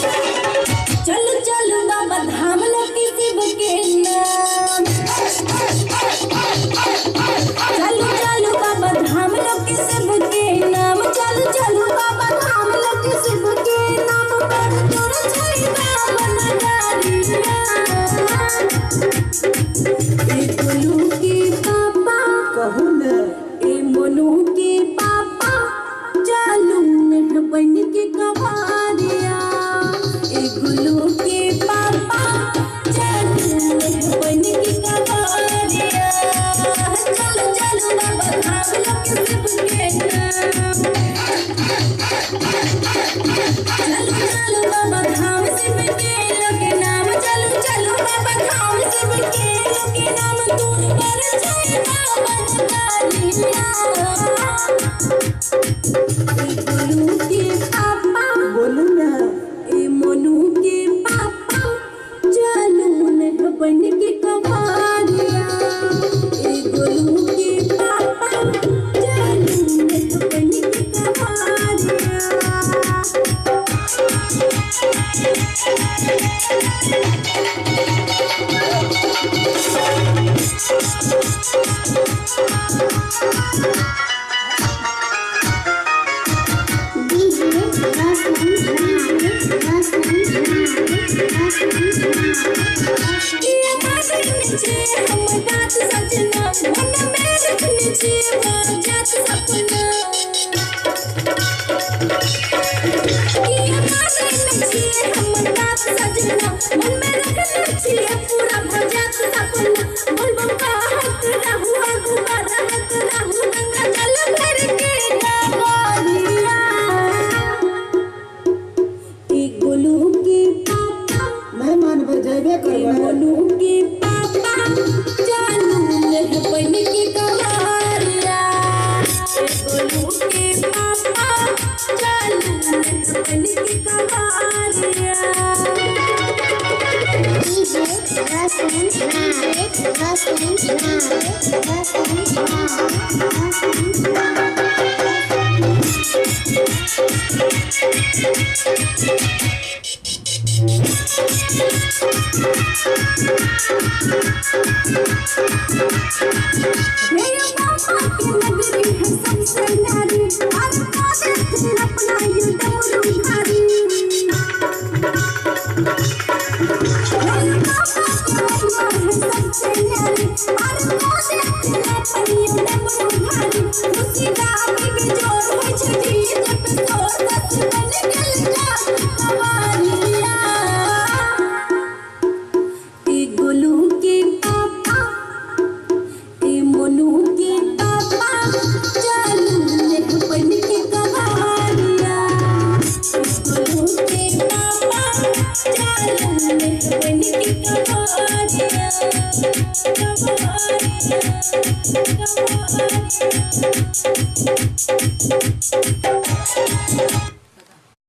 चलो चलो बाबा धाम लोकी शिव के नाम। चलो चलो बाबा धाम लोकी शिव के नाम। चलो चलो बाबा धाम लोकी शिव के नाम। पर तोर छई बाबा नगारिया। ए बोलू के पापा कहू न ए मोनू के पापा चालू नेठ बन के कवारिया। ए गुलू के पापा चालू नेठ बन के कवारिया। चलो चलो बाबा धाम लोकी शिव के नाम। चलो चलो बाबा धाम शिव के लोके नाम। चलो चलो बाबा धाम शिव के लोके नाम। तू पर छई बाबा नगारिया। ए गुलू के पापा बोलू न ए मोनू के पापा चालू नेठ बन के कवारिया। ए गोलू के पापा चालू नेठ बन के कवारिया। ये बात नीचे हम बात सजना। मन में रखनी छे जात सपना। ये बात नीचे हम बात सजना। मन में रखनी छे पूरा भजात सपना। बोलबम का हक रहू गुबार हक रहू गंगा जल भर के डालिया। ए गोलू के पापा मेहमान बजेबे ए करबे। मोनू के पापा चालू नेठ बन के कवारिया। ए गोलू के पापा चालू नेठ बन के कवारिया। मेरे पापा की नगरी है सबसे न्यारी। आज कादर से अपना ये डमरू भारी। मेरे पापा की महिमा है सबसे न्यारी। आज कादर से अपना ये डमरू भारी। उसी गावी में जोर होय छै जी जब तोर दस बन गेल जात कवारिया। ए गोलू के पापा ए मोनू के पापा चालू नेठ बन के कवारिया। ए गोलू के पापा चालू नेठ बन के कवारिया। कवारिया।